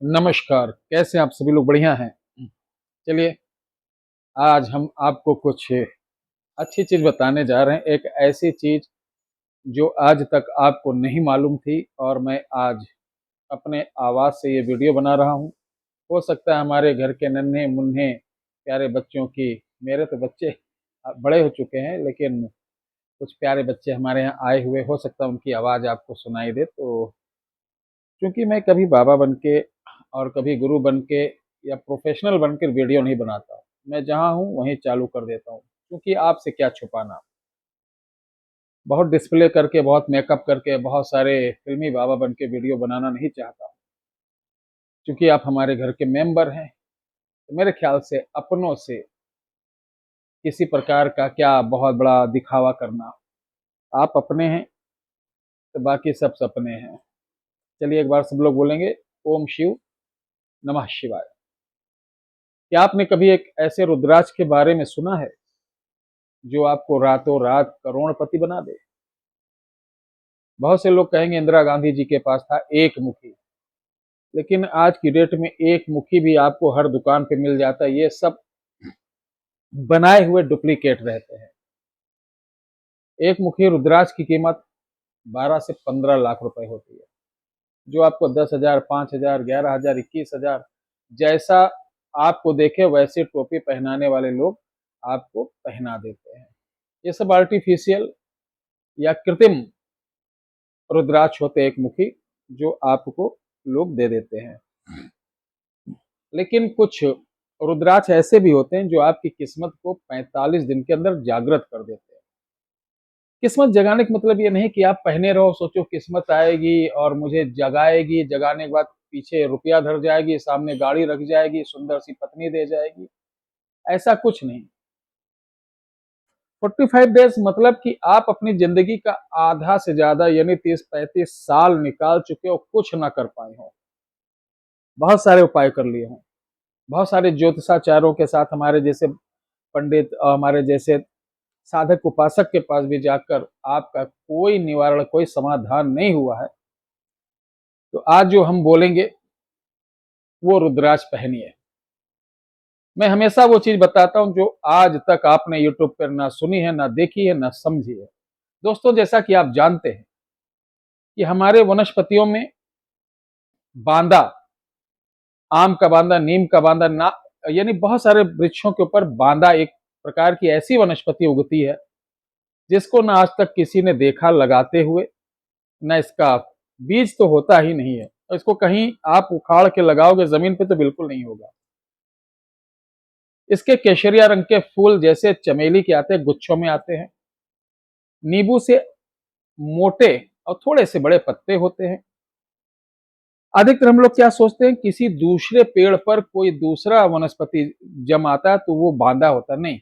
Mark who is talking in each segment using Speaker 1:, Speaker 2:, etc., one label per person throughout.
Speaker 1: नमस्कार, कैसे हैं आप सभी लोग? बढ़िया हैं? चलिए, आज हम आपको कुछ अच्छी चीज़ बताने जा रहे हैं। एक ऐसी चीज़ जो आज तक आपको नहीं मालूम थी और मैं आज अपने आवाज़ से ये वीडियो बना रहा हूँ। हो सकता है हमारे घर के नन्हे-मुन्ने प्यारे बच्चों की, मेरे तो बच्चे बड़े हो चुके हैं, लेकिन कुछ प्यारे बच्चे हमारे यहाँ आए हुए, हो सकता है उनकी आवाज़ आपको सुनाई दे। तो क्योंकि मैं कभी बाबा बन के और कभी गुरु बन के या प्रोफेशनल बनकर वीडियो नहीं बनाता। मैं जहाँ हूँ वहीं चालू कर देता हूँ, क्योंकि आपसे क्या छुपाना। बहुत डिस्प्ले करके, बहुत मेकअप करके, बहुत सारे फिल्मी बाबा बन के वीडियो बनाना नहीं चाहता हूँ। क्योंकि आप हमारे घर के मेंबर हैं, तो मेरे ख्याल से अपनों से किसी प्रकार का क्या बहुत बड़ा दिखावा करना। आप अपने हैं तो बाकी सब सपने हैं। चलिए एक बार सब लोग बोलेंगे, ओम शिव नमः शिवाय। क्या आपने कभी एक ऐसे रुद्राक्ष के बारे में सुना है जो आपको रातों रात करोड़पति बना दे? बहुत से लोग कहेंगे इंदिरा गांधी जी के पास था एक मुखी, लेकिन आज की डेट में एक मुखी भी आपको हर दुकान पे मिल जाता है। ये सब बनाए हुए डुप्लीकेट रहते हैं। एक मुखी रुद्राक्ष की कीमत 12 से 15 लाख रुपए होती है, जो आपको 10,000, 5,000, 11,000, 21,000 जैसा आपको देखे वैसे टोपी पहनाने वाले लोग आपको पहना देते हैं। ये सब आर्टिफिशियल या कृत्रिम रुद्राक्ष होते एक मुखी, जो आपको लोग दे देते हैं। लेकिन कुछ रुद्राक्ष ऐसे भी होते हैं जो आपकी किस्मत को 45 दिन के अंदर जागृत कर देते हैं। किस्मत जगाने का मतलब ये नहीं कि आप पहने रहो, सोचो किस्मत आएगी और मुझे जगाएगी, जगाने के बाद पीछे रुपया धर जाएगी, सामने गाड़ी रख जाएगी, सुंदर सी पत्नी दे जाएगी। ऐसा कुछ नहीं। 45 डेज मतलब कि आप अपनी जिंदगी का आधा से ज्यादा यानी 30-35 साल निकाल चुके हो, कुछ ना कर पाए हो। बहुत सारे उपाय कर लिए हों, बहुत सारे ज्योतिषाचार्यों के साथ, हमारे जैसे पंडित, हमारे जैसे साधक उपासक के पास भी जाकर आपका कोई निवारण, कोई समाधान नहीं हुआ है। तो आज जो हम बोलेंगे वो रुद्राक्ष पहनिए। मैं हमेशा वो चीज बताता हूं जो आज तक आपने यूट्यूब पर ना सुनी है, ना देखी है, ना समझी है। दोस्तों, जैसा कि आप जानते हैं कि हमारे वनस्पतियों में बांदा, आम का बांदा, नीम का बांदा, ना यानी बहुत सारे वृक्षों के ऊपर बांदा एक प्रकार की ऐसी वनस्पति उगती है जिसको ना आज तक किसी ने देखा लगाते हुए, ना इसका बीज तो होता ही नहीं है, और इसको कहीं आप उखाड़ के लगाओगे जमीन पे तो बिल्कुल नहीं होगा। इसके केसरिया रंग के फूल जैसे चमेली के आते हैं, गुच्छों में आते हैं। नींबू से मोटे और थोड़े से बड़े पत्ते होते हैं। अधिकतर हम लोग क्या सोचते हैं, किसी दूसरे पेड़ पर कोई दूसरा वनस्पति जम आता है तो वो बांदा होता, नहीं।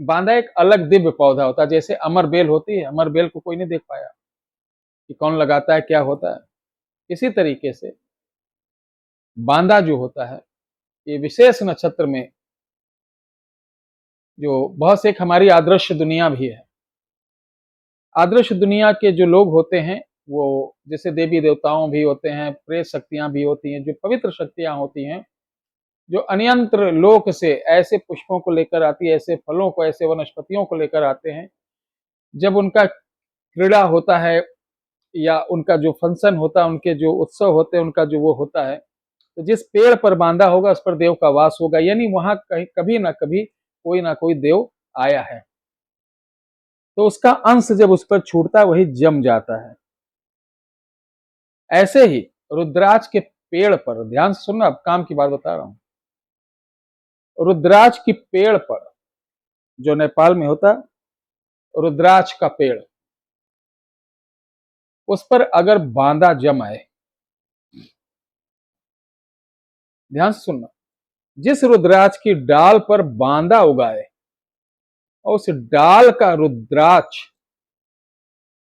Speaker 1: बांदा एक अलग दिव्य पौधा होता है। जैसे अमर बेल होती है, अमर बेल को कोई नहीं देख पाया कि कौन लगाता है, क्या होता है। इसी तरीके से बांदा जो होता है, ये विशेष नक्षत्र में, जो बहुत से, एक हमारी आदर्श दुनिया भी है। आदर्श दुनिया के जो लोग होते हैं, वो जैसे देवी देवताओं भी होते हैं, प्रेत शक्तियां भी होती हैं, जो पवित्र शक्तियां होती हैं, जो अन्यंत्र लोक से ऐसे पुष्पों को लेकर आती है, ऐसे फलों को, ऐसे वनस्पतियों को लेकर आते हैं। जब उनका क्रीड़ा होता है या उनका जो फंक्शन होता है, उनके जो उत्सव होते हैं, उनका जो वो होता है, तो जिस पेड़ पर बांधा होगा उस पर देव का वास होगा, यानी वहां कहीं कभी ना कभी कोई ना कोई देव आया है। तो उसका अंश जब उस पर छूटता है वही जम जाता है। ऐसे ही रुद्राक्ष के पेड़ पर, ध्यान से सुनना, अब काम की बात बता रहा हूं। रुद्राक्ष की पेड़ पर, जो नेपाल में होता, रुद्राक्ष का पेड़, उस पर अगर बांदा जम आए, ध्यान से सुनना, जिस रुद्राक्ष की डाल पर बांदा उगाए और उस डाल का रुद्राक्ष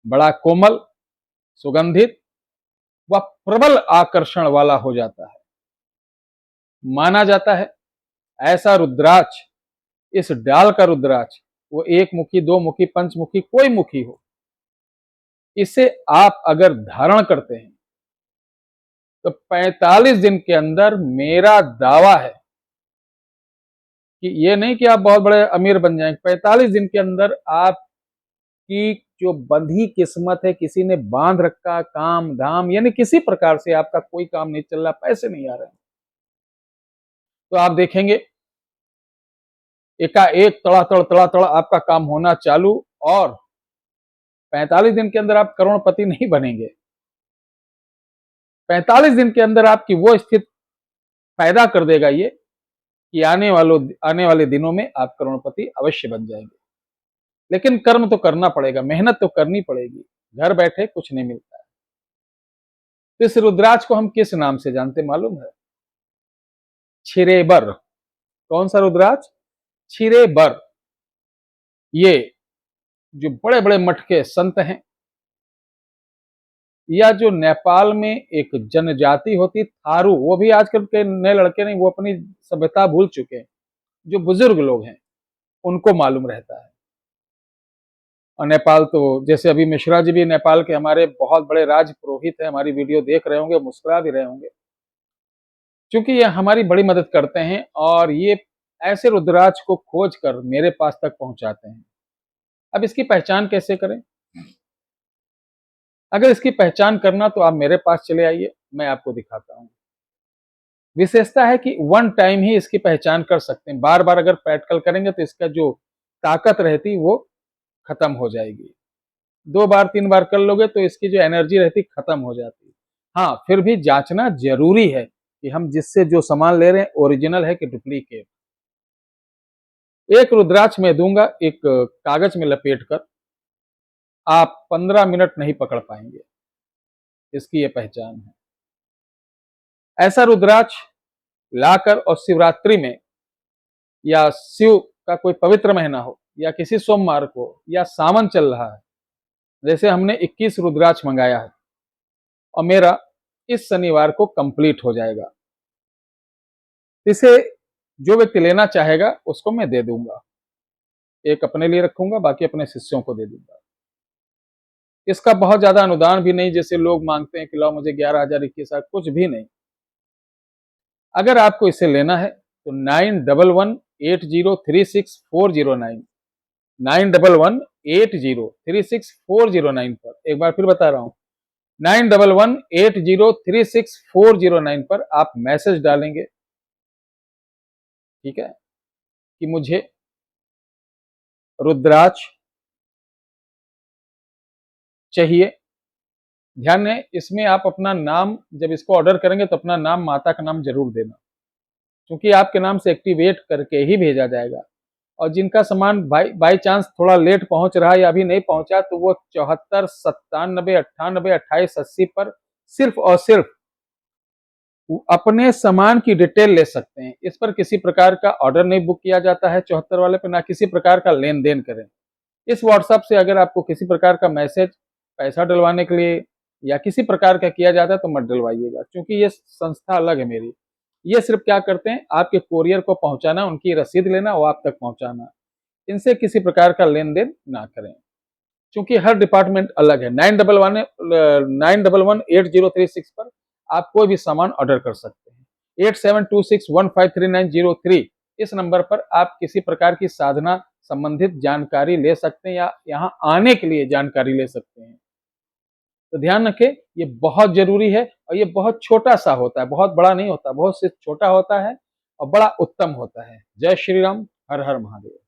Speaker 1: बड़ा कोमल, सुगंधित व प्रबल आकर्षण वाला हो जाता है। माना जाता है ऐसा रुद्राक्ष, इस डाल का रुद्राक्ष, वो एक मुखी, दो मुखी, पंचमुखी, कोई मुखी हो, इसे आप अगर धारण करते हैं तो 45 दिन के अंदर मेरा दावा है कि ये नहीं कि आप बहुत बड़े अमीर बन जाएंगे, 45 दिन के अंदर आपकी जो बंधी किस्मत है, किसी ने बांध रखा काम धाम, यानी किसी प्रकार से आपका कोई काम नहीं चल रहा, पैसे नहीं आ रहे हैं, तो आप देखेंगे एकाएक तड़ातड़ तड़ातड़ आपका काम होना चालू, और 45 दिन के अंदर आप करोड़पति नहीं बनेंगे, 45 दिन के अंदर आपकी वो स्थिति पैदा कर देगा ये कि आने वाले दिनों में आप करोड़पति अवश्य बन जाएंगे। लेकिन कर्म तो करना पड़ेगा, मेहनत तो करनी पड़ेगी, घर बैठे कुछ नहीं मिलता है। तो इस रुद्राक्ष को हम किस नाम से जानते मालूम है? छिरेबर। कौन सा रुद्राक्ष? छिरेबर। ये जो बड़े बड़े मठ के संत हैं, या जो नेपाल में एक जनजाति होती थारू, वो भी आजकल के नए लड़के नहीं, वो अपनी सभ्यता भूल चुके हैं, जो बुजुर्ग लोग हैं उनको मालूम रहता है। और नेपाल तो जैसे अभी मिश्रा जी भी नेपाल के हमारे बहुत बड़े राज पुरोहित है, हमारी वीडियो देख रहे होंगे, मुस्कुरा भी रहे होंगे, क्योंकि ये हमारी बड़ी मदद करते हैं और ये ऐसे रुद्राक्ष को खोज कर मेरे पास तक पहुंचाते हैं। अब इसकी पहचान कैसे करें? अगर इसकी पहचान करना तो आप मेरे पास चले आइए, मैं आपको दिखाता हूं। विशेषता है कि वन टाइम ही इसकी पहचान कर सकते हैं, बार बार अगर प्रैक्टिकल करेंगे तो इसका जो ताकत रहती वो खत्म हो जाएगी। 2 बार 3 बार कर लोगे तो इसकी जो एनर्जी रहती खत्म हो जाती। हाँ, फिर भी जांचना जरूरी है कि हम जिससे जो सामान ले रहे हैं ओरिजिनल है कि डुप्लीकेट। एक रुद्राक्ष में दूंगा, एक कागज में लपेट कर, आप 15 मिनट नहीं पकड़ पाएंगे, इसकी ये पहचान है। ऐसा रुद्राक्ष लाकर और शिवरात्रि में या शिव का कोई पवित्र महीना हो या किसी सोमवार को या सावन चल रहा है, जैसे हमने 21 रुद्राक्ष मंगाया है और मेरा इस शनिवार को कंप्लीट हो जाएगा, इसे जो व्यक्ति लेना चाहेगा उसको मैं दे दूंगा। एक अपने लिए रखूंगा, बाकी अपने शिष्यों को दे दूंगा। इसका बहुत ज्यादा अनुदान भी नहीं, जैसे लोग मांगते हैं कि लो मुझे 11,000 21,000, कुछ भी नहीं। अगर आपको इसे लेना है तो 9118036409 9118036409 पर, एक बार फिर बता रहा हूं, 9118036409 पर आप मैसेज डालेंगे, ठीक है, कि मुझे रुद्राक्ष चाहिए। ध्यान है, इसमें आप अपना नाम, जब इसको ऑर्डर करेंगे तो अपना नाम, माता का नाम जरूर देना, क्योंकि आपके नाम से एक्टिवेट करके ही भेजा जाएगा। और जिनका सामान बाई चांस थोड़ा लेट पहुंच रहा है या अभी नहीं पहुंचा, तो वो 74 97 98 28 80 पर सिर्फ और सिर्फ अपने सामान की डिटेल ले सकते हैं। इस पर किसी प्रकार का ऑर्डर नहीं बुक किया जाता है, 74 वाले पे ना किसी प्रकार का लेन देन करें। इस व्हाट्सएप से अगर आपको किसी प्रकार का मैसेज पैसा डलवाने के लिए या किसी प्रकार का किया जाता है तो मत डलवाइएगा, क्योंकि ये संस्था अलग है मेरी। ये सिर्फ क्या करते हैं, आपके कोरियर को पहुंचाना, उनकी रसीद लेना और आप तक पहुंचाना, इनसे किसी प्रकार का लेन देन ना करें, क्योंकि हर डिपार्टमेंट अलग है। 911803 पर आप कोई भी सामान ऑर्डर कर सकते हैं। 8726153903 इस नंबर पर आप किसी प्रकार की साधना संबंधित जानकारी ले सकते हैं या यहाँ आने के लिए जानकारी ले सकते हैं। तो ध्यान रखें, ये बहुत जरूरी है और ये बहुत छोटा सा होता है, बहुत बड़ा नहीं होता, बहुत से छोटा होता है और बड़ा उत्तम होता है। जय श्री राम, हर हर महादेव।